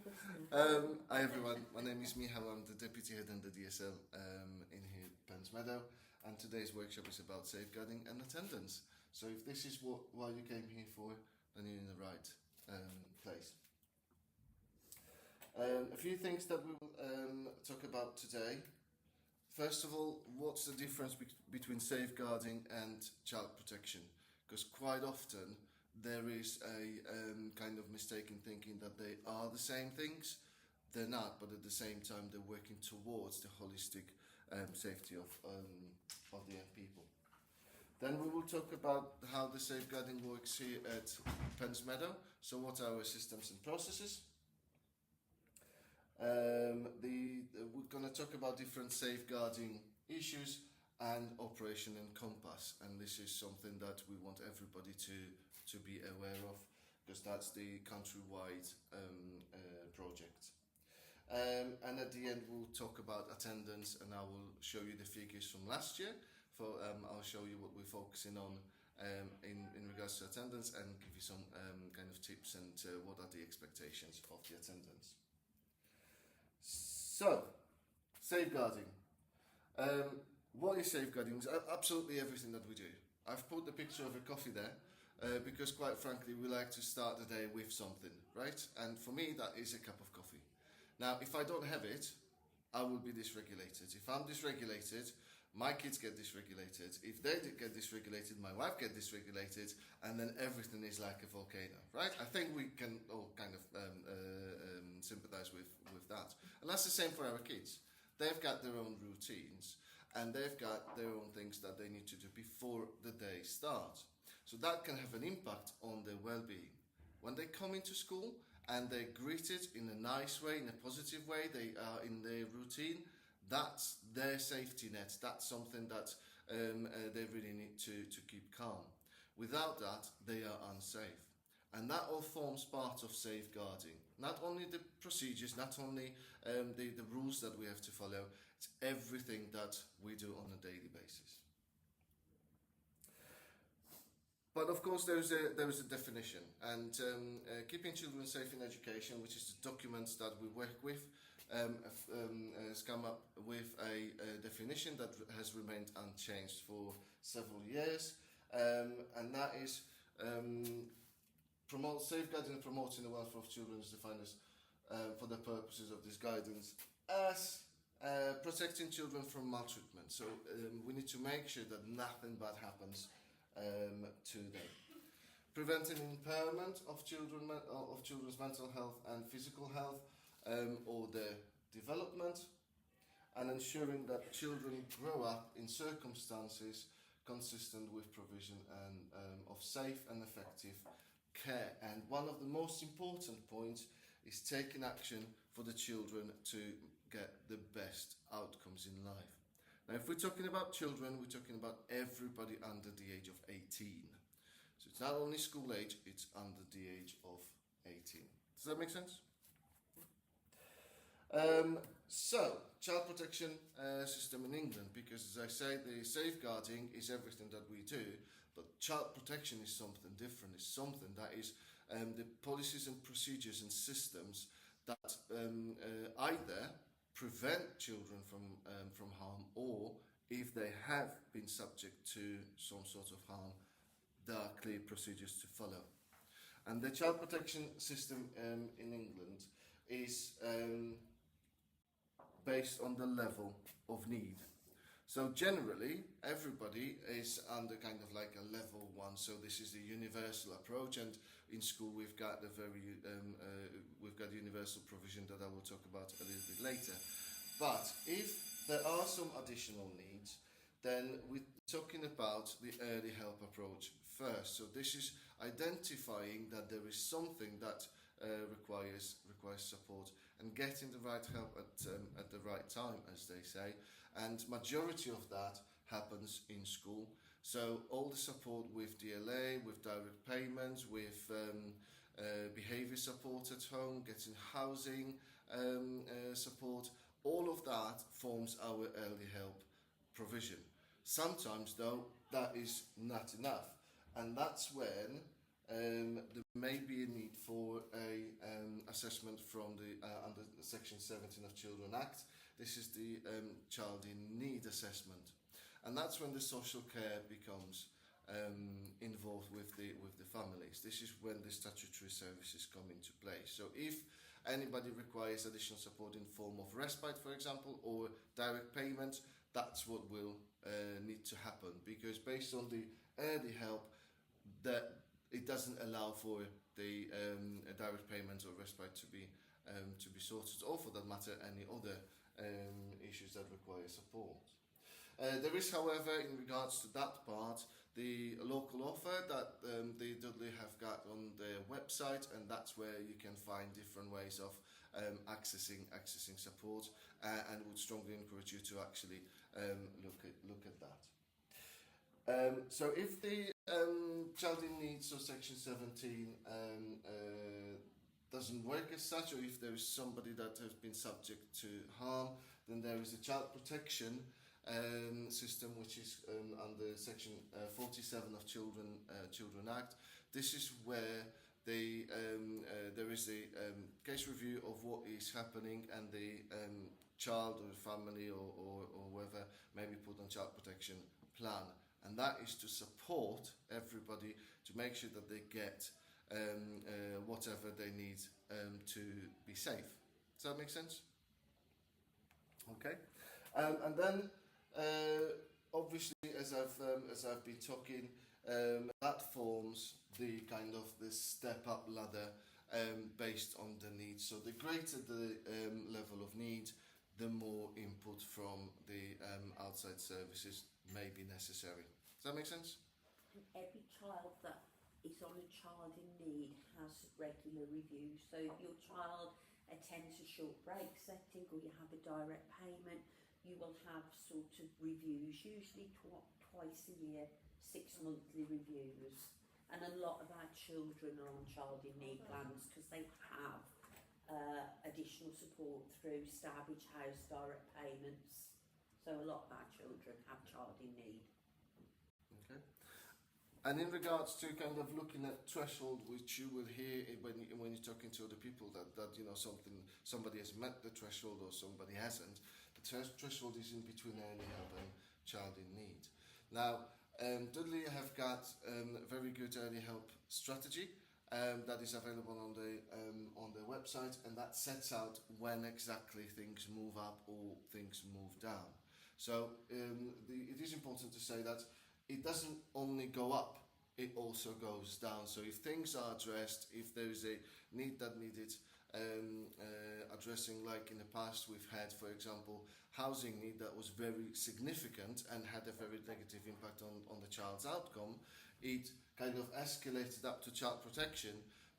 Hi everyone, my name is Michał, I'm the Deputy Head in the DSL in here at Pensmeadow, and today's workshop is about safeguarding and attendance. So if this is why you came here for, then you're in the right place. A few things that we will talk about today. First of all, what's the difference between safeguarding and child protection? Because quite often there is a kind of mistaken thinking that they are the same things. They're not, but at the same time they're working towards the holistic safety of the young people. Then we will talk about how the safeguarding works here at Pensmeadow. So what are our systems and processes? We're going to talk about different safeguarding issues and Operation Encompass, and this is something that we want everybody to be aware of, because that's the countrywide project. And at the end we'll talk about attendance, and I will show you the figures from last year. I'll show you what we're focusing on in regards to attendance, and give you some kind of tips and what are the expectations of the attendance. So, safeguarding. What is safeguarding? It's absolutely everything that we do. I've put the picture of a coffee there because, quite frankly, we like to start the day with something, right? And for me, that is a cup of coffee. Now, if I don't have it, I will be dysregulated. If I'm dysregulated, my kids get dysregulated. If they get dysregulated, my wife gets dysregulated, and then everything is like a volcano, right? I think we can all kind of sympathize with that. And that's the same for our kids. They've got their own routines, and they've got their own things that they need to do before the day starts. So that can have an impact on their well-being. When they come into school and they're greeted in a nice way, in a positive way, they are in their routine, that's their safety net. That's something that they really need to keep calm. Without that, they are unsafe. And that all forms part of safeguarding. Not only the procedures, not only the rules that we have to follow, it's everything that we do on a daily basis. But of course there is a definition, and Keeping Children Safe in Education, which is the documents that we work with, has come up with a definition that has remained unchanged for several years, and that is safeguarding and promoting the welfare of children is defined as, for the purposes of this guidance, as protecting children from maltreatment. So we need to make sure that nothing bad happens to them. Preventing impairment of children's mental health and physical health or their development, and ensuring that children grow up in circumstances consistent with provision and of safe and effective care. And one of the most important points is taking action for the children to get the best outcomes in life. Now, if we're talking about children, we're talking about everybody under the age of 18. So it's not only school age, it's under the age of 18. Does that make sense? So, child protection system in England, because as I say, the safeguarding is everything that we do, but child protection is something different. It's something that is the policies and procedures and systems that either prevent children from harm, or if they have been subject to some sort of harm, there are clear procedures to follow. And the child protection system in England is based on the level of need. So generally, everybody is under kind of like a level 1. So this is the universal approach, and in school we've got universal provision that I will talk about a little bit later. But if there are some additional needs, then we're talking about the early help approach first. So this is identifying that there is something that requires support, and getting the right help at the right time, as they say. And majority of that happens in school. So all the support with DLA, with direct payments, with behaviour support at home, getting housing support, all of that forms our early help provision. Sometimes though, that is not enough, and that's when there may be a need for a assessment from the under Section 17 of Children Act. This is the child in need assessment, and that's when the social care becomes involved with the families. This is when the statutory services come into play. So if anybody requires additional support in form of respite, for example, or direct payment, that's what will need to happen, because based on the early help, that it doesn't allow for the direct payment or respite to be sorted, or for that matter any other issues that require support. There is, however, in regards to that part, the local offer that the Dudley have got on their website, and that's where you can find different ways of accessing support, and would strongly encourage you to actually look at that. So if the child in need, so Section 17 doesn't work as such, or if there is somebody that has been subject to harm, then there is a child protection system, which is under Section 47 of Children Act. This is where there is a case review of what is happening, and the child or family or whoever may be put on child protection plan, and that is to support everybody to make sure that they get whatever they need to be safe. Does that make sense? Okay, and then obviously, as I've been talking, that forms the kind of the step up ladder based on the needs. So the greater the level of need, the more input from the outside services may be necessary. Does that make sense? And every child that is on a child in need has regular reviews. So if your child attends a short break setting, or you have a direct payment, you will have sort of reviews, usually twice a year, 6 monthly reviews. And a lot of our children are on child in need plans because they have additional support through Starbridge House direct payments. So a lot of our children have child in need. Okay. And in regards to kind of looking at threshold, which you will hear when you're talking to other people, that you know somebody has met the threshold or somebody hasn't. The threshold is in between early help and child in need. Now, Dudley have got a very good early help strategy that is available on their website, and that sets out when exactly things move up or things move down. So it is important to say that it doesn't only go up, it also goes down. So if things are addressed, if there is a need that needed addressing, like in the past we've had, for example, housing need that was very significant and had a very negative impact on the child's outcome, it kind of escalated up to child protection,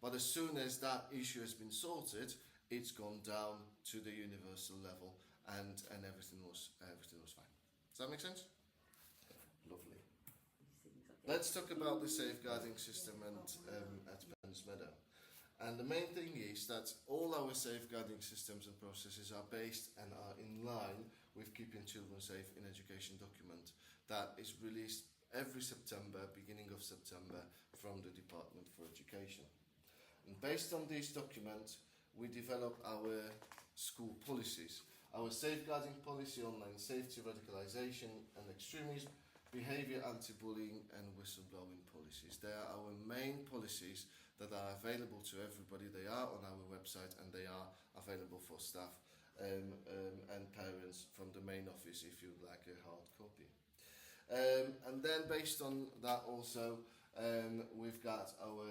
but as soon as that issue has been sorted, it's gone down to the universal level, and everything was fine. Does that make sense? Lovely. Let's talk about the safeguarding system at Pensmeadow. And the main thing is that all our safeguarding systems and processes are based and are in line with Keeping Children Safe in Education document that is released every September, beginning of September, from the Department for Education. And based on this document, we develop our school policies. Our safeguarding policy, online safety, radicalisation and extremism, behaviour, anti-bullying and whistleblowing policies. They are our main policies that are available to everybody. They are on our website, and they are available for staff and parents from the main office if you'd like a hard copy. And then based on that also, we've got our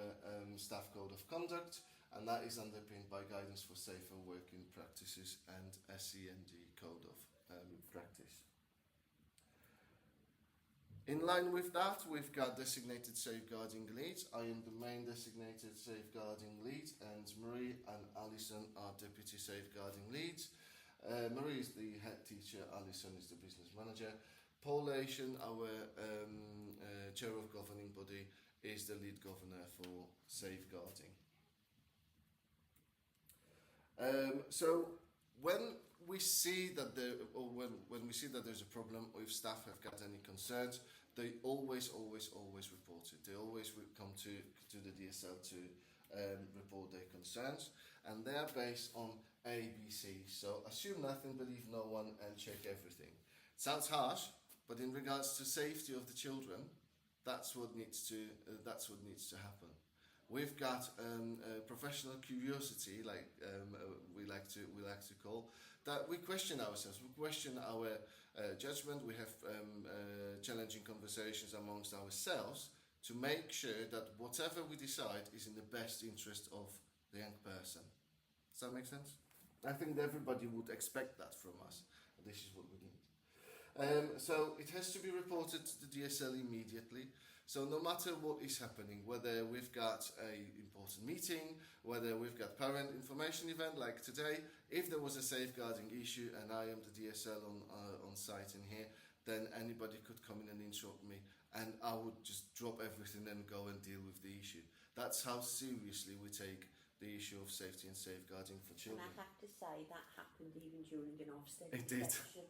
staff code of conduct, and that is underpinned by guidance for safer working practices and SEND code of practice. In line with that, we've got designated safeguarding leads. I am the main designated safeguarding lead, and Marie and Alison are deputy safeguarding leads. Marie is the head teacher, Alison is the business manager. Paul Asian, our chair of governing body, is the lead governor for safeguarding. So when we see that when we see that there's a problem, or if staff have got any concerns, they always report it. They always come to the DSL to report their concerns, and they are based on ABC. So assume nothing, believe no one, and check everything. Sounds harsh, but in regards to safety of the children, that's what needs to happen. We've got professional curiosity, like we like to call that. We question ourselves. We question our judgment. We have challenging conversations amongst ourselves to make sure that whatever we decide is in the best interest of the young person. Does that make sense? I think everybody would expect that from us. This is what we need. So it has to be reported to the DSL immediately. So no matter what is happening, whether we've got an important meeting, whether we've got parent information event like today, if there was a safeguarding issue and I am the DSL on site in here, then anybody could come in and interrupt me, and I would just drop everything and go and deal with the issue. That's how seriously we take the issue of safety and safeguarding for children. And I have to say that happened even during an Ofsted It did. inspection.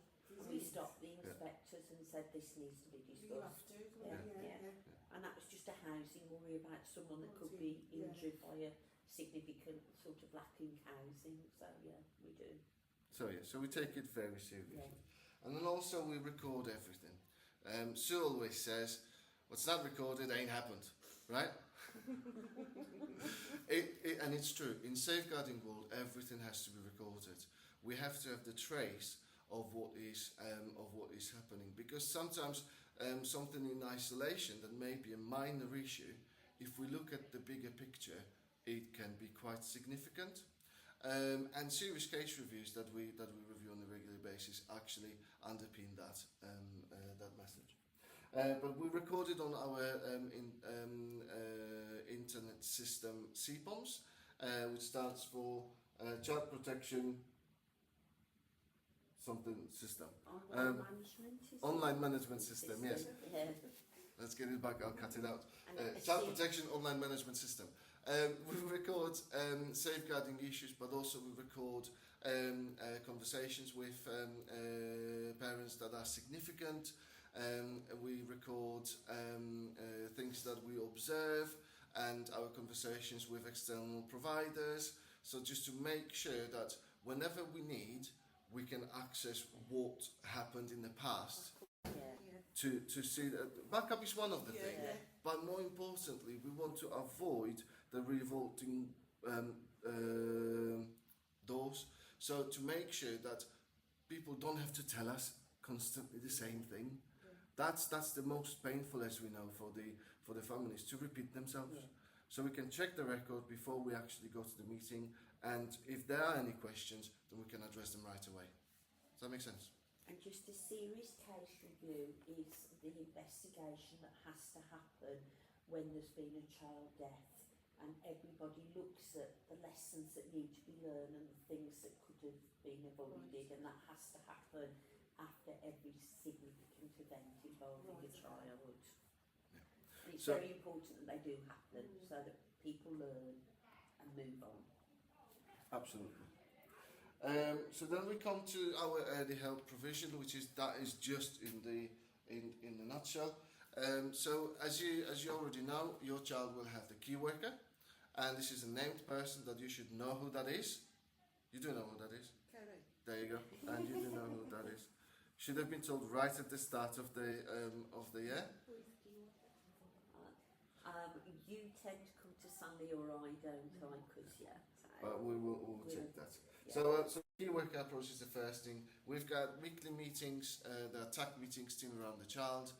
We stopped the inspectors and said this needs to be You have discussed. to. Yeah. And that was just a housing worry about someone that could be injured by a significant sort of lack in housing. So yeah, we do. So we take it very seriously. Yeah. And then also we record everything. Sue always says, what's not recorded ain't happened, right? And it's true. In safeguarding world, everything has to be recorded. We have to have the trace of what is happening, because sometimes something in isolation that may be a minor issue, if we look at the bigger picture, it can be quite significant. And serious case reviews that we review on a regular basis actually underpin that message. But we recorded on our internet system CPOMS, which stands for Child Protection something system. Online management system, yes. Yeah. Let's get it back, I'll cut it out. And Child Protection Online Management System. We record safeguarding issues, but also we record conversations with parents that are significant. We record things that we observe and our conversations with external providers. So just to make sure that whenever we need, we can access what happened in the past. To see that backup is one of the things, but more importantly, we want to avoid the revolting doors. So to make sure that people don't have to tell us constantly the same thing. That's the most painful, as we know, for the families, to repeat themselves. So we can check the record before we actually go to the meeting, and if there are any questions, then we can address them right away. Does that make sense? And just a serious case review is the investigation that has to happen when there's been a child death, and everybody looks at the lessons that need to be learned and the things that could have been avoided, and that has to happen after every significant event involving a child. And it's very important that they do happen so that people learn and move on. Absolutely. So then we come to our early help provision, which is just in the nutshell. So as you already know, your child will have the key worker, and this is a named person that you should know who that is. You do know who that is. Kerry. There you go, and you do know who that is. Should have been told right at the start of the year. You tend to come to Sally or I don't, because We'll check that. Yeah. So key worker approach is the first thing. We've got weekly meetings, the attack meetings team around the child.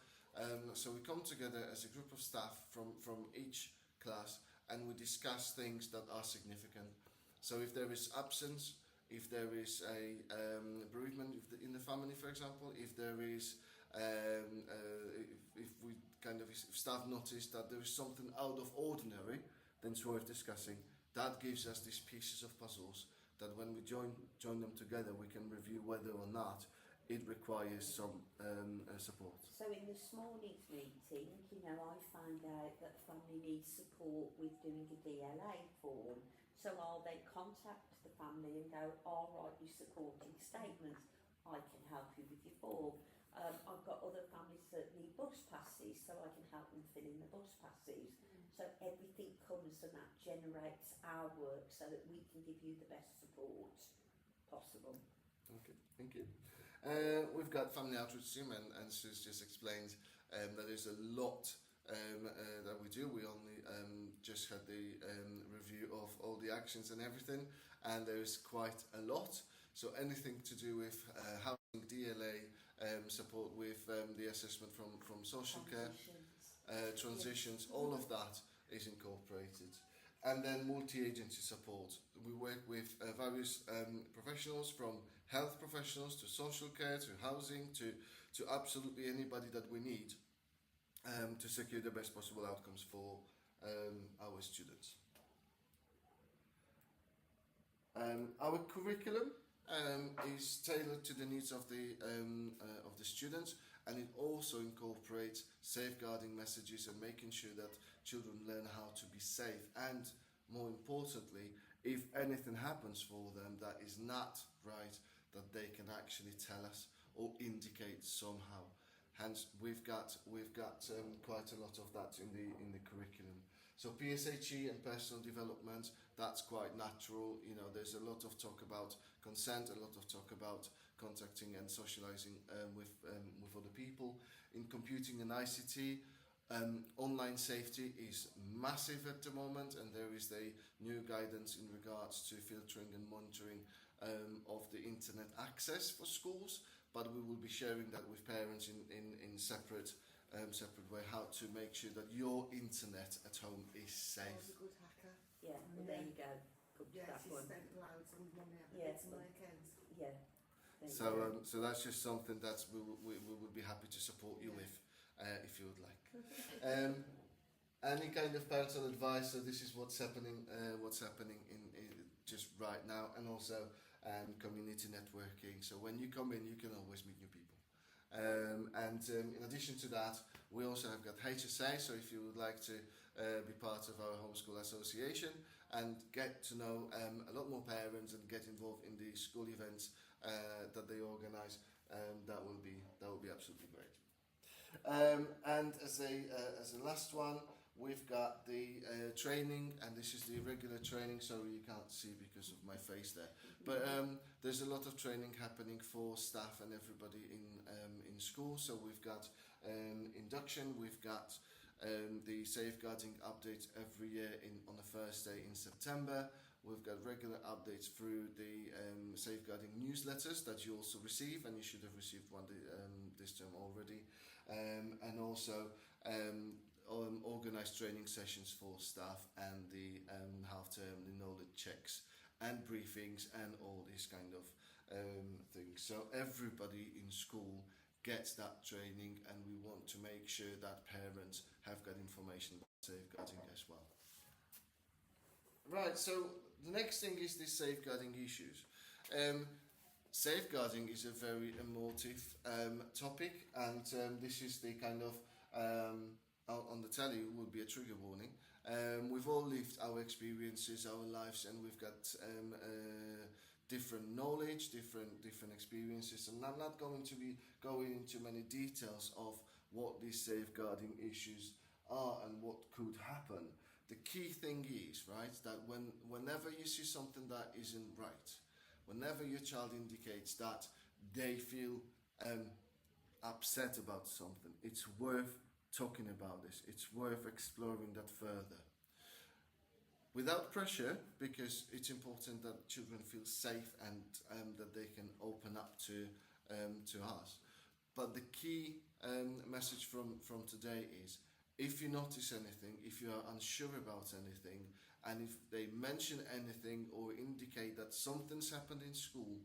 So we come together as a group of staff from each class, and we discuss things that are significant. So if there is absence, if there is a bereavement in the family, for example, if there is if staff notice that there is something out of ordinary, then it's worth discussing. That gives us these pieces of puzzles that when we join them together, we can review whether or not it requires some support. So in this morning's meeting, I found out that family needs support with doing a DLA form. So I'll then contact the family and go, all right, you're supporting statements, I can help you with your form. I've got other families that need bus passes, so I can help them fill in the bus passes. So everything comes and that generates our work so that we can give you the best support possible. Okay, thank you. We've got family outreach team, and Sue's just explained that there's a lot that we do. We only just had the review of all the actions and everything, and there's quite a lot. So anything to do with housing, DLA, support with the assessment from social care, transitions, all of that is incorporated. And then multi-agency support. We work with various professionals, from health professionals to social care to housing to absolutely anybody that we need to secure the best possible outcomes for our students. Our curriculum is tailored to the needs of the students, and it also incorporates safeguarding messages and making sure that children learn how to be safe, and more importantly, if anything happens for them that is not right, that they can actually tell us or indicate somehow. Hence, we've got quite a lot of that in the curriculum. So PSHE and personal development, that's quite natural. You know, there's a lot of talk about consent, a lot of talk about contacting and socializing with other people. In computing and ICT, online safety is massive at the moment, and there is a new guidance in regards to filtering and monitoring of the internet access for schools, but we will be sharing that with parents in separate way, how to make sure that your internet at home is safe. I was a good hacker. Yeah, well, there you go. Come to Yeah, that she one. spent loads of money on Yeah, my account. Yeah. there you So go. so that's just something that we would be happy to support you Yeah. with if you would like. Any kind of parental advice. So this is what's happening in just right now, and also community networking. So when you come in, you can always meet new people. In addition to that, we also have got HSA. So if you would like to be part of our homeschool association and get to know a lot more parents and get involved in the school events that they organise, that will be absolutely great. And as a last one, we've got the training, and this is the regular training. Sorry, you can't see because of my face there, but there's a lot of training happening for staff and everybody in school. So we've got induction, we've got the safeguarding updates every year on the first day in September. We've got regular updates through the safeguarding newsletters that you also receive, and you should have received one this term already. And also organised training sessions for staff, and the half-term, the knowledge checks and briefings and all these kind of things. So everybody in school gets that training, and we want to make sure that parents have got information about safeguarding as well. Right, so the next thing is the safeguarding issues. Safeguarding is a very emotive topic, and this is the kind of on the telly would be a trigger warning. We've all lived our experiences, our lives, and we've got different knowledge, different experiences, and I'm not going to be going into many details of what these safeguarding issues are and what could happen. The key thing is, right, that whenever you see something that isn't right, whenever your child indicates that they feel upset about something, it's worth talking about this. It's worth exploring that further. Without pressure, because it's important that children feel safe and that they can open up to us. But the key message from today is, if you notice anything, if you are unsure about anything, and if they mention anything or indicate that something's happened in school,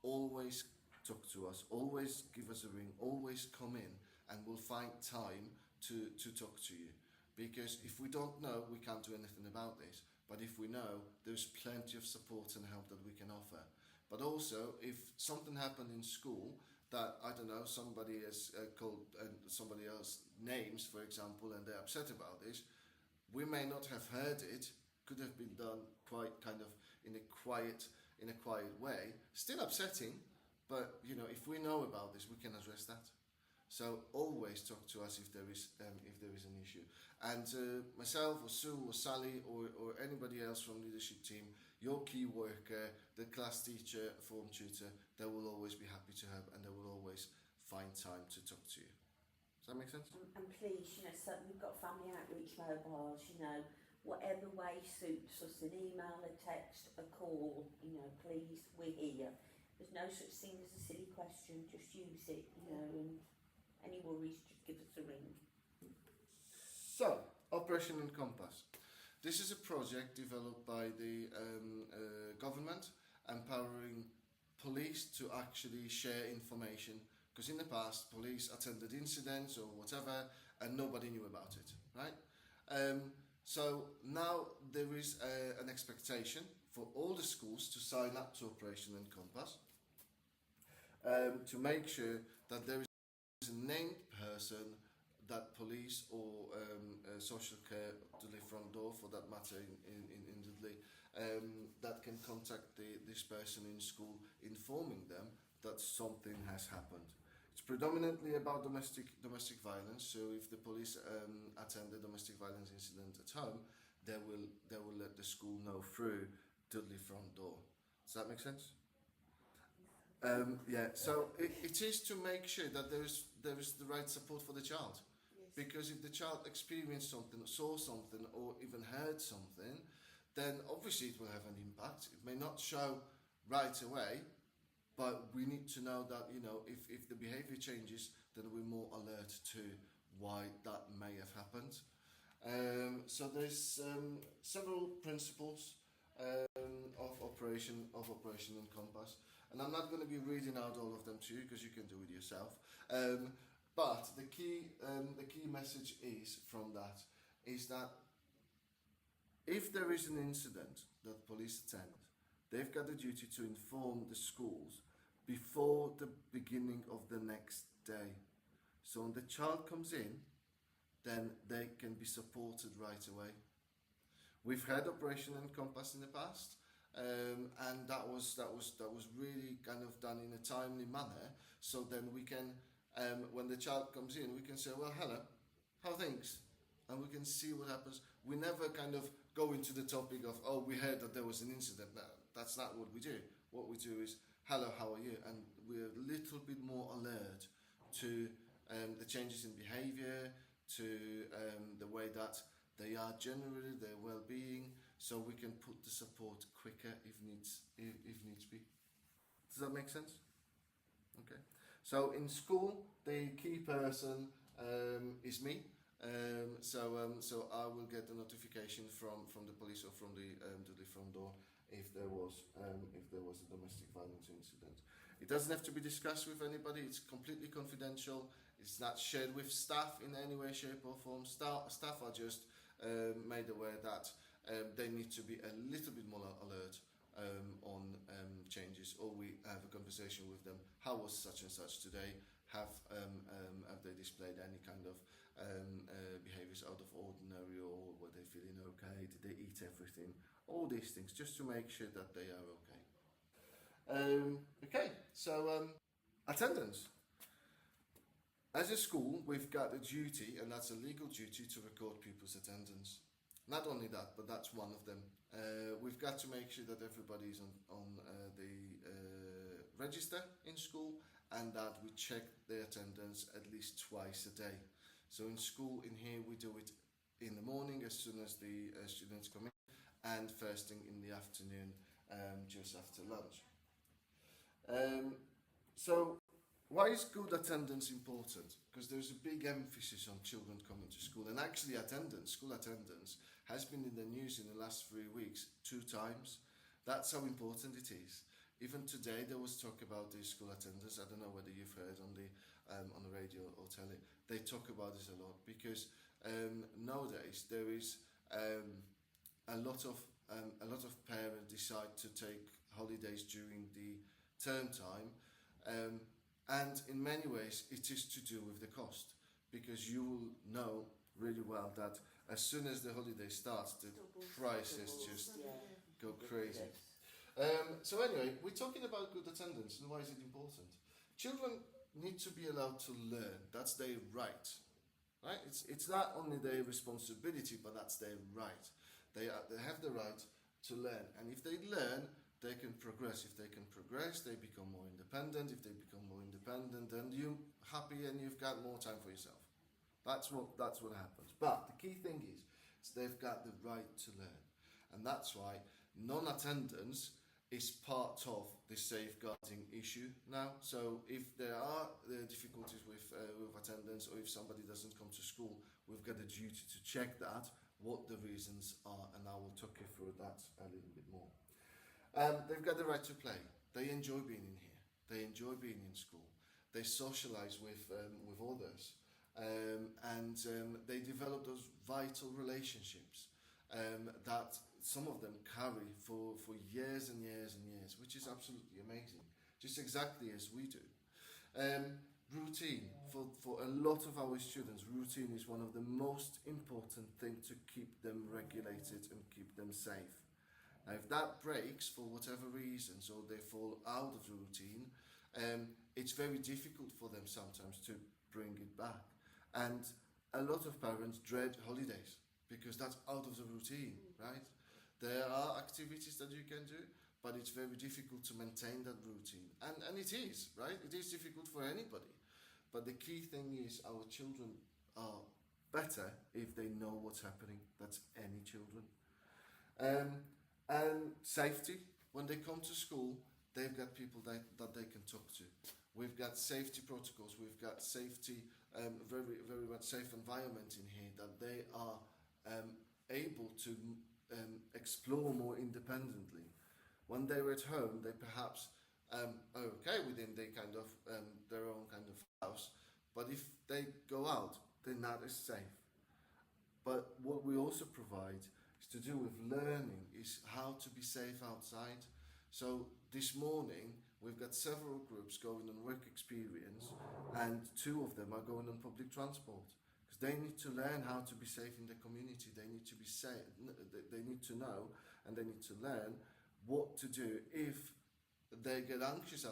always talk to us, always give us a ring, always come in, and we'll find time to talk to you. Because if we don't know, we can't do anything about this. But if we know, there's plenty of support and help that we can offer. But also, if something happened in school that, I don't know, somebody has called somebody else names, for example, and they're upset about this, we may not have heard it, could have been done quite kind of in a quiet way, still upsetting, but you know, if we know about this, we can address that. So always talk to us if there is an issue. And myself or Sue or Sally or anybody else from leadership team, your key worker, the class teacher, form tutor, they will always be happy to help and they will always find time to talk to you. Does that make sense? And please, you know, so we've got family outreach mobiles, you know, whatever way suits us, an email, a text, a call, you know, please, we're here. There's no such thing as a silly question, just use it, you know, and any worries, just give us a ring. So, Operation Encompass. This is a project developed by the government, empowering police to actually share information. Because in the past, police attended incidents or whatever, and nobody knew about it, right? So now there is an expectation for all the schools to sign up to Operation Encompass to make sure that there is a named person that police or social care Dudley front door, for that matter, in Dudley, that can contact this person in school, informing them that something has happened. It's predominantly about domestic violence. So if the police attend a domestic violence incident at home, they will let the school know through Dudley front door. Does that make sense? Yeah. So it is to make sure that there is the right support for the child. Yes. Because if the child experienced something, saw something, or even heard something, then obviously it will have an impact. It may not show right away, but we need to know that, you know, if the behaviour changes, then we're more alert to why that may have happened. So there's several principles of Operation Encompass, and I'm not going to be reading out all of them to you because you can do it yourself. But the key message is from that is that if there is an incident that police attend, they've got the duty to inform the schools before the beginning of the next day. So when the child comes in, then they can be supported right away. We've had Operation Encompass in the past, and that was really kind of done in a timely manner. So then we can, when the child comes in, we can say, well, hello, how are things? And we can see what happens. We never kind of go into the topic of, oh, we heard that there was an incident. No, that's not what we do. What we do is, hello, how are you? And we're a little bit more alert to the changes in behaviour, to the way that they are generally, their well-being, so we can put the support quicker if needs be. Does that make sense? Okay. So in school, the key person is me. So I will get the notification from the police or from the front door if there was a domestic violence incident. It doesn't have to be discussed with anybody. It's completely confidential. It's not shared with staff in any way, shape or form. Staff are just made aware that they need to be a little bit more alert on changes, or we have a conversation with them. How was such and such today? Have they displayed any kind of behaviours out of ordinary, or were they feeling okay? Did they eat everything? All these things, just to make sure that they are okay. Okay, so attendance. As a school, we've got a duty, and that's a legal duty, to record pupils' attendance. Not only that, but that's one of them. We've got to make sure that everybody's on the register in school, and that we check their attendance at least twice a day. So in school, in here, we do it in the morning as soon as the students come in, and first thing in the afternoon, just after lunch. So why is good attendance important? Because there's a big emphasis on children coming to school, and actually school attendance has been in the news in the last 3 weeks 2 times. That's how important it is. Even today there was talk about the school attendance. I don't know whether you've heard on the radio or telly. They talk about this a lot, because nowadays there is a lot of parents decide to take holidays during the term time, and in many ways it is to do with the cost, because you will know really well that as soon as the holiday starts, the prices just go crazy. So anyway, we're talking about good attendance, and why is it important? children need to be allowed to learn. That's their right. Right? It's not only their responsibility, but that's their right. They have the right to learn, and if they learn, they can progress. If they can progress, they become more independent. If they become more independent, then you're happy and you've got more time for yourself. That's what happens. But the key thing is they've got the right to learn, and that's why non-attendance is part of the safeguarding issue now. So if there are difficulties with attendance, or if somebody doesn't come to school, we've got a duty to check that, what the reasons are, and I will talk you through that a little bit more. They've got the right to play. They enjoy being in here. They enjoy being in school. They socialise with others, and they develop those vital relationships that some of them carry for years and years and years, which is absolutely amazing, just exactly as we do. Routine, for a lot of our students, routine is one of the most important things to keep them regulated and keep them safe. Now, if that breaks for whatever reasons, or they fall out of the routine, it's very difficult for them sometimes to bring it back. And a lot of parents dread holidays because that's out of the routine, right? There are activities that you can do, but it's very difficult to maintain that routine. And it is, right? It is difficult for anybody. But the key thing is our children are better if they know what's happening. That's any children. And safety, when they come to school, they've got people that they can talk to. We've got safety protocols, we've got safety, very, very much safe environment in here that they are able to explore more independently. When they're at home, they perhaps are okay within their kind of their own kind of house, but if they go out, they're not as safe. But what we also provide is to do with learning, is how to be safe outside. So this morning we've got several groups going on work experience, and 2 of them are going on public transport. They need to learn how to be safe in the community. They need to be safe. They need to know, and they need to learn what to do if they get anxious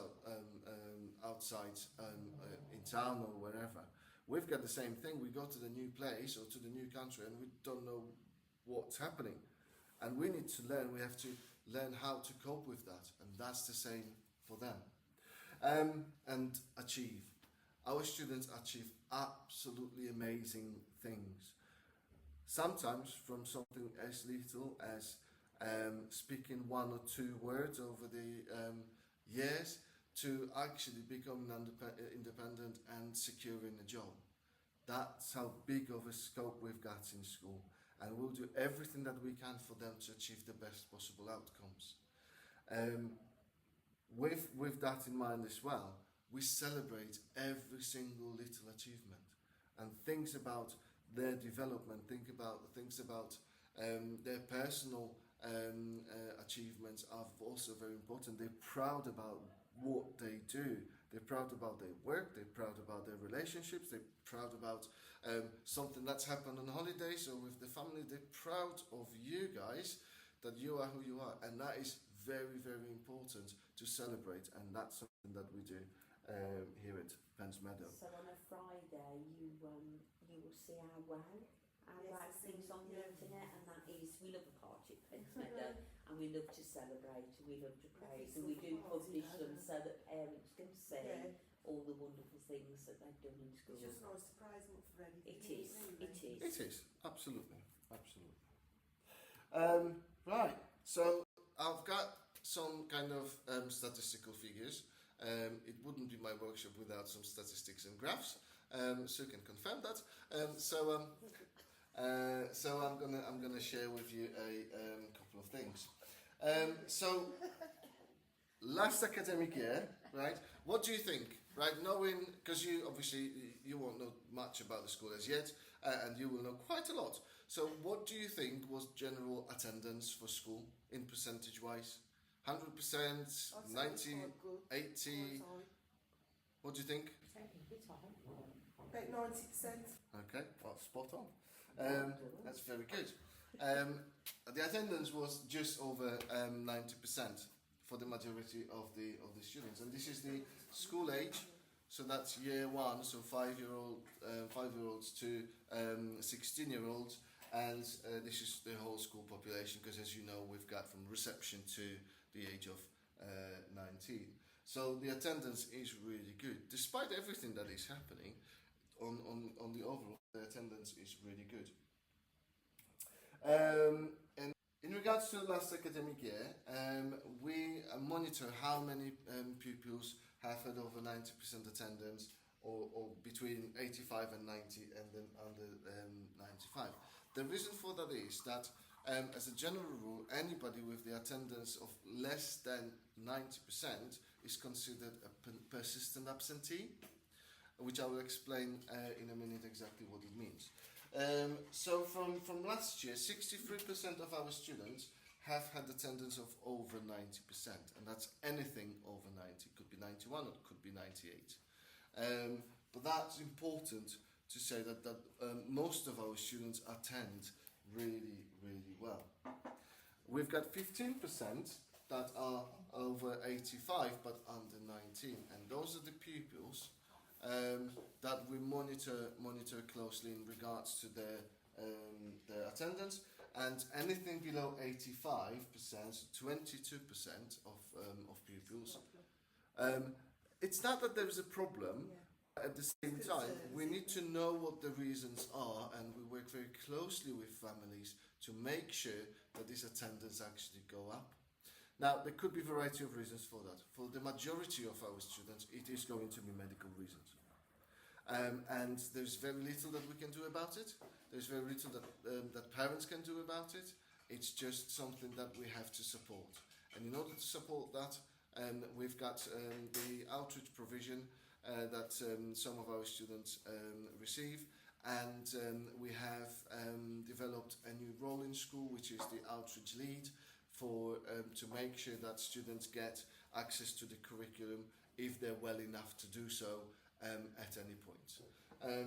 outside in town or wherever. We've got the same thing. We go to the new place or to the new country, and we don't know what's happening, and we need to learn. We have to learn how to cope with that, and that's the same for them. And achieve. Our students achieve absolutely amazing things. Sometimes from something as little as speaking 1 or 2 words over the years to actually becoming independent and securing a job. That's how big of a scope we've got in school, and we'll do everything that we can for them to achieve the best possible outcomes. With that in mind as well, we celebrate every single little achievement and things about their development, things about their personal achievements are also very important. They're proud about what they do. They're proud about their work. They're proud about their relationships. They're proud about something that's happened on holidays or with the family. They're proud of you guys, that you are who you are, and that is very, very important to celebrate, and that's something that we do here at Pens Meadow. So on a Friday, you will see our wow things on the internet, and that is, we love a party at Pens Meadow, and we love to celebrate, and we love to praise, and we do publish them so that parents can see all the wonderful things that they've done in school. It's just not a surprise much for anything. It is, really. it is. It is, absolutely. Right, so I've got some kind of statistical figures. It wouldn't be my workshop without some statistics and graphs, so you can confirm that. So I'm gonna share with you a couple of things. So last academic year, right? What do you think? Right, knowing, because you obviously you won't know much about the school as yet, and you will know quite a lot. So what do you think was general attendance for school in percentage wise? 100%, 90, 80? What do you think? About 90%. Okay, well, spot on. That's very good. The attendance was just over 90% for the majority of the students, and this is the school age So that's year one, so 5-year-olds to 16-year-olds, and this is the whole school population, because as you know, we've got from reception to the age of 19. So the attendance is really good. Despite everything that is happening, on the overall, the attendance is really good. And in regards to the last academic year, we monitor how many pupils have had over 90% attendance, or between 85 and 90, and then under 95. The reason for that is that, as a general rule, anybody with the attendance of less than 90% is considered a persistent absentee, which I will explain in a minute exactly what it means. So from last year, 63% of our students have had attendance of over 90%, and that's anything over 90. It could be 91 or it could be 98. But that's important to say that most of our students attend really, really well. We've got 15% that are over 85 but under 19, and those are the pupils that we monitor closely in regards to their attendance, and anything below 85%, 22% of pupils. It's not that there is a problem. At the same time, we need to know what the reasons are, and we work very closely with families to make sure that this attendance actually go up. Now, there could be a variety of reasons for that. For the majority of our students, it is going to be medical reasons. And there's very little that we can do about it. There's very little that parents can do about it. It's just something that we have to support. And in order to support that, we've got the outreach provision that some of our students receive, and we have developed a new role in school, which is the outreach lead, for to make sure that students get access to the curriculum if they're well enough to do so at any point.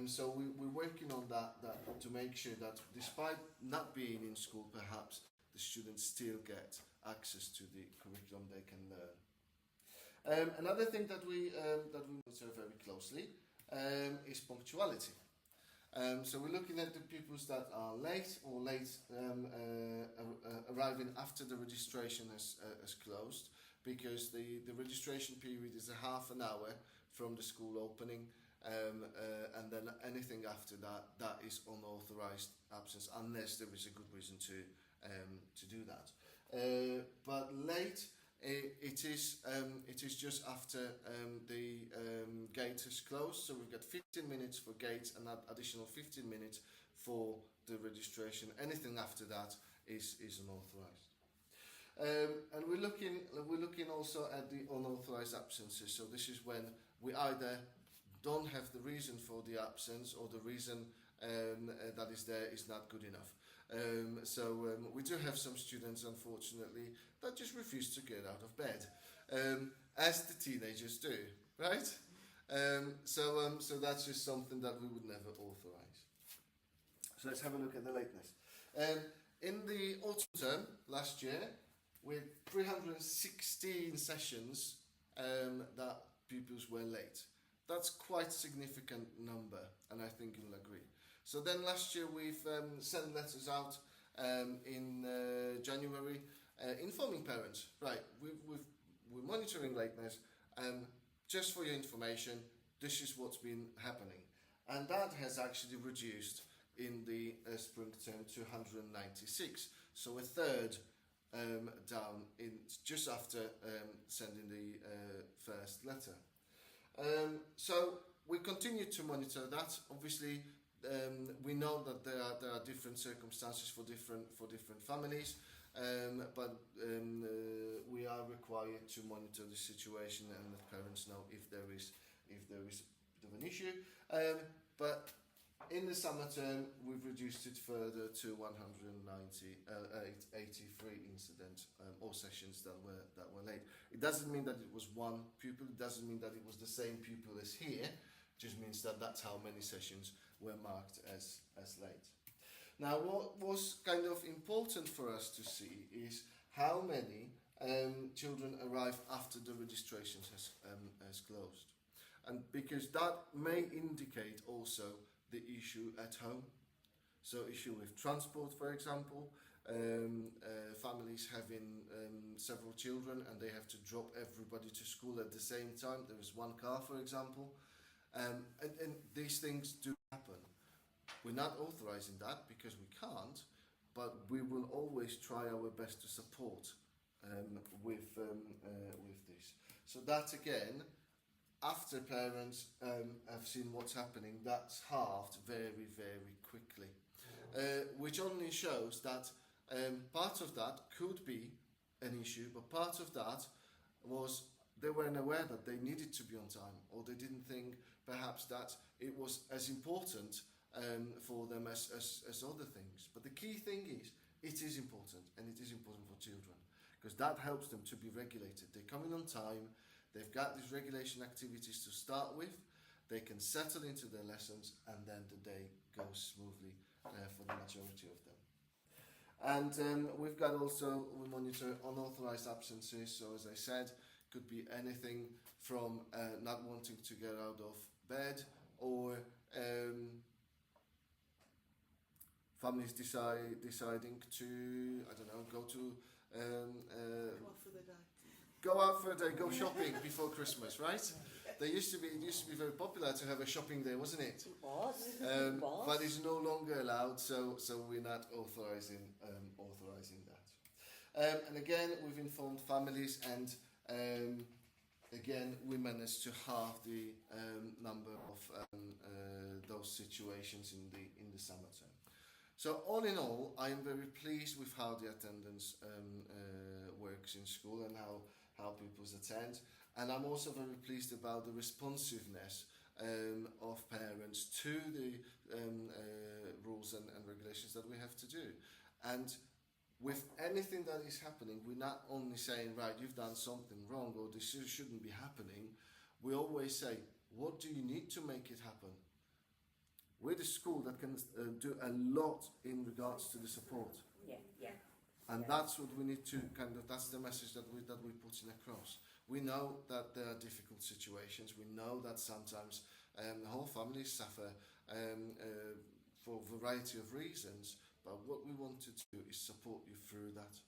So we're working on that to make sure that despite not being in school, perhaps the students still get access to the curriculum they can learn. Another thing that we monitor very closely is punctuality. So we're looking at the pupils that are late or arriving after the registration has closed, because the registration period is a half an hour from the school opening, and then anything after that is unauthorised absence, unless there is a good reason to do that. But late, it is just after the gate is closed, so we've got 15 minutes for gates and that additional 15 minutes for the registration. Anything after that is unauthorised. And we're looking also at the unauthorised absences. So this is when we either don't have the reason for the absence, or the reason that is there is not good enough. So we do have some students, unfortunately, that just refuse to get out of bed, as the teenagers do, right? So that's just something that we would never authorise. So let's have a look at the lateness. In the autumn term last year, with 316 sessions that pupils were late. That's quite a significant number, and I think you'll agree. So then last year we've sent letters out in January informing parents, right, we're monitoring lateness, and just for your information, this is what's been happening. And that has actually reduced in the spring term to 196, so a third down in just after sending the first letter. So we continue to monitor that. Obviously, we know that there are different circumstances for different families, but we are required to monitor the situation and let parents know if there is a bit of an issue. But in the summer term, we've reduced it further to 83 incidents or sessions that were late. It doesn't mean that it was one pupil. It doesn't mean that it was the same pupil as here. It just means that that's how many sessions were marked as late. Now, what was kind of important for us to see is how many children arrive after the registration has closed. and because that may indicate also the issue at home. So issue with transport, for example, families having several children and they have to drop everybody to school at the same time. There is one car, for example, and these things do happen. We're not authorising that because we can't, but we will always try our best to support with this. So that again, after parents have seen what's happening, that's halved very, very quickly, which only shows that part of that could be an issue, but part of that was they weren't aware that they needed to be on time, or they didn't think perhaps that it was as important for them as other things. But the key thing is, it is important, and it is important for children, because that helps them to be regulated. They're coming on time, they've got these regulation activities to start with, they can settle into their lessons, and then the day goes smoothly for the majority of them. And we've got also, we monitor unauthorised absences, so as I said, could be anything from not wanting to get out of bed, or families deciding to, I don't know, go out for a day, go shopping before Christmas, right? It used to be very popular to have a shopping day, wasn't it? It was. But it's no longer allowed, so we're not authorising that. And again, we've informed families, and again, we managed to halve the number of those situations in the summertime. So all in all, I am very pleased with how the attendance works in school and how people attend. And I'm also very pleased about the responsiveness of parents to the rules and regulations that we have to do. And with anything that is happening, we're not only saying, right, you've done something wrong, or this shouldn't be happening. We always say, what do you need to make it happen? We're the school that can do a lot in regards to the support. Yeah. And that's what we need to that's the message that we're putting across. We know that there are difficult situations. We know that sometimes the whole families suffer for a variety of reasons. But what we want to do is support you through that.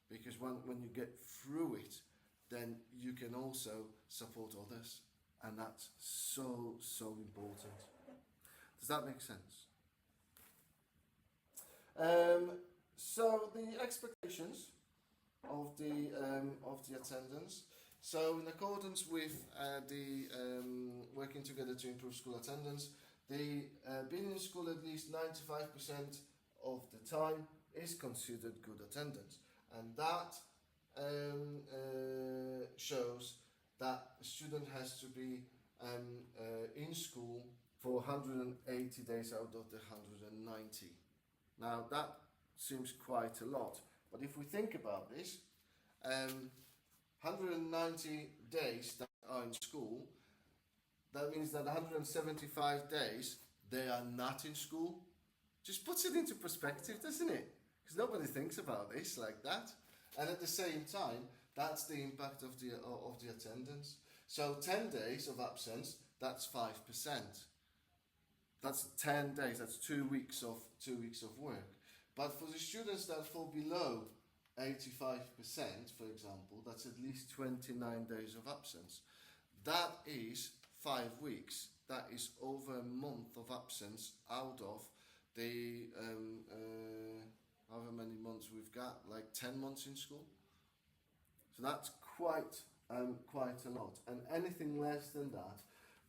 Because when you get through it, then you can also support others. And that's so, so important. Does that make sense? So the expectations of the attendance. So in accordance with the working together to improve school attendance, the being in school at least 95% of the time is considered good attendance, and that shows that a student has to be in school for 180 days out of the 190. Now that seems quite a lot, but if we think about this, 190 days that are in school, that means that 175 days they are not in school. Just puts it into perspective, doesn't it? Because nobody thinks about this like that. And at the same time, that's the impact of the attendance. So 10 days of absence, that's 5%. That's 10 days. That's 2 weeks of work. But for the students that fall below 85%, for example, that's at least 29 days of absence. That is 5 weeks. That is over a month of absence out of the however many months we've got, like 10 months in school. So that's quite a lot. And anything less than that,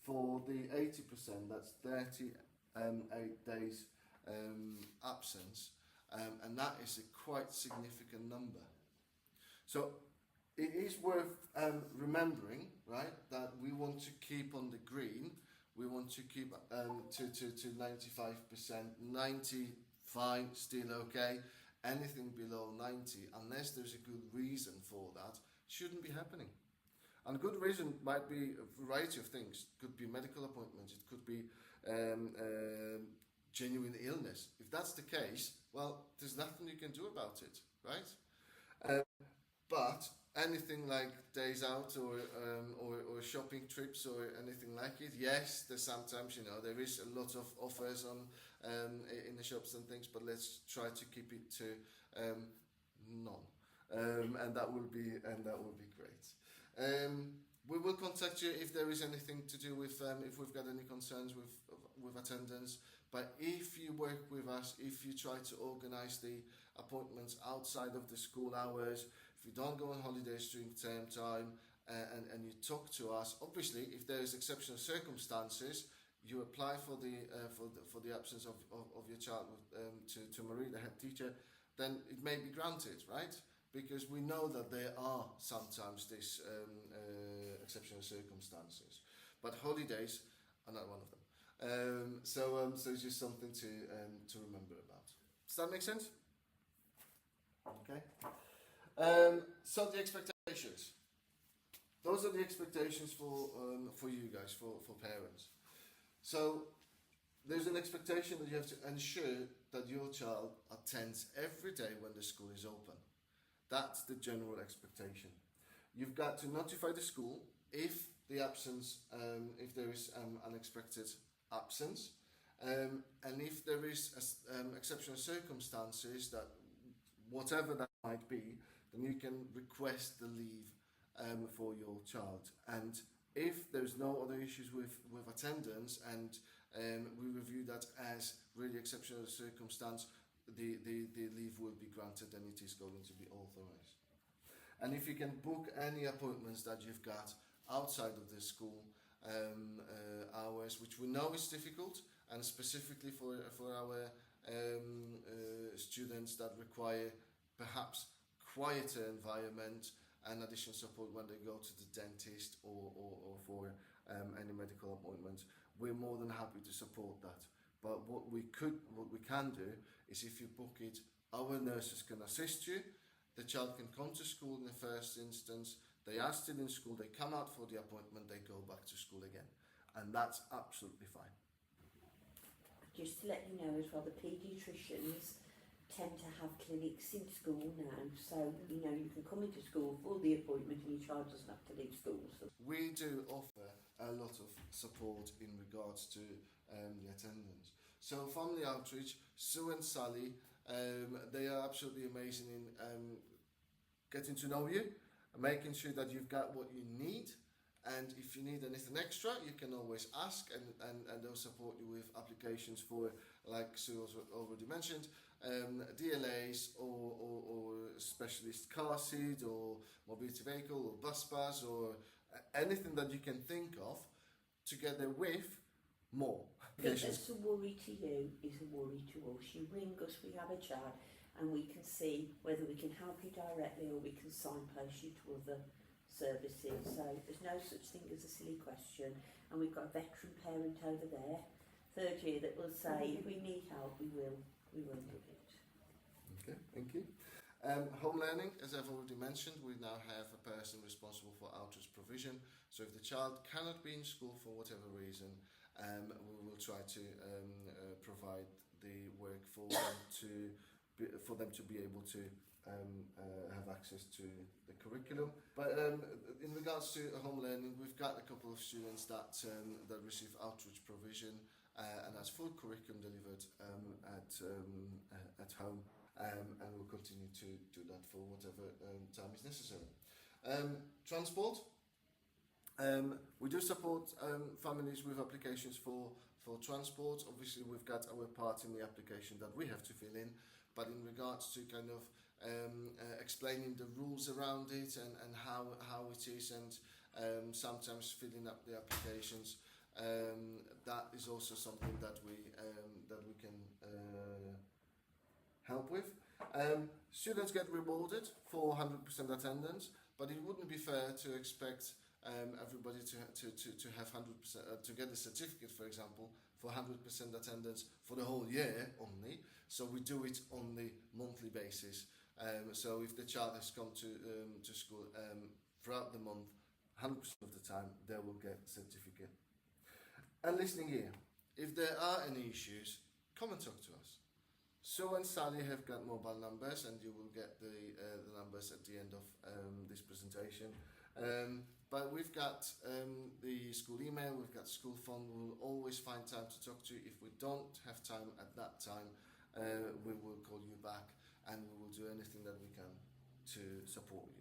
for the 80%, that's 38 days absence, and that is a quite significant number. So it is worth remembering, right, that we want to keep on the green. We want to keep to 95%, 90 fine, still okay. Anything below 90, unless there's a good reason for that, shouldn't be happening. And a good reason might be a variety of things. It could be medical appointments. It could be genuine illness. If that's the case, well, there's nothing you can do about it, right? But anything like days out or for shopping trips or anything like it. Yes, there's sometimes, you know, there is a lot of offers on in the shops and things, but let's try to keep it to none, and that will be great. We will contact you if there is anything to do with if we've got any concerns with attendance. But if you work with us, if you try to organise the appointments outside of the school hours, if you don't go on holidays during term time, and you talk to us, obviously, if there is exceptional circumstances, you apply for the absence of your child to Marie, the head teacher, then it may be granted, right? Because we know that there are sometimes these exceptional circumstances, but holidays are not one of them. So it's just something to remember about. Does that make sense? Okay. So the expectations. Those are the expectations for you guys, for parents. So there's an expectation that you have to ensure that your child attends every day when the school is open. That's the general expectation. You've got to notify the school if the absence, if there is unexpected absence, and if there is exceptional circumstances, that whatever that might be, then you can request the leave for your child. And if there's no other issues with attendance, and we review that as really exceptional circumstance, the leave will be granted and it is going to be authorised. And if you can book any appointments that you've got outside of the school hours, which we know is difficult, and specifically for our students that require perhaps quieter environment and additional support when they go to the dentist or for any medical appointment, we're more than happy to support that. But what we can do is, if you book it, our nurses can assist you. The child can come to school in the first instance. They are still in school. They come out for the appointment. They go back to school again, and that's absolutely fine. Just to let you know as well, the paediatricians tend to have clinics in school now, so you know you can come into school for the appointment and your child doesn't have to leave school. So we do offer a lot of support in regards to the attendance. So Family Outreach, Sue and Sally, they are absolutely amazing in getting to know you, making sure that you've got what you need, and if you need anything extra, you can always ask, and they'll support you with applications for, like Sue already mentioned, DLAs or specialist car seat or mobility vehicle or bus pass or anything that you can think of, together with more applications. That's a worry to you is a worry to us. You ring us, we have a chat, and we can see whether we can help you directly or we can signpost you to other services. So there's no such thing as a silly question, and we've got a veteran parent over there, third year, that will say if we need help, we will give it. Okay, thank you. Home learning, as I've already mentioned, we now have a person responsible for outreach provision. So if the child cannot be in school for whatever reason, we will try to provide the work for them to be able to have access to the curriculum. But in regards to home learning, we've got a couple of students that receive outreach provision, and that's full curriculum delivered at home, and we'll continue to do that for whatever time is necessary. Transport. We do support families with applications for transport. Obviously, we've got our part in the application that we have to fill in, but in regards to kind of explaining the rules around it and how it is, and sometimes filling up the applications, that is also something that we can help with. Students get rewarded for 100% attendance, but it wouldn't be fair to expect everybody to have 100% to get a certificate, for example, for 100% attendance for the whole year only. So we do it on the monthly basis. So if the child has come to school throughout the month, 100% of the time they will get a certificate. And listening here, if there are any issues, come and talk to us. Sue and Sally have got mobile numbers, and you will get the numbers at the end of this presentation. But we've got the school email, we've got school phone. We'll always find time to talk to you. If we don't have time at that time, we will call you back and we will do anything that we can to support you.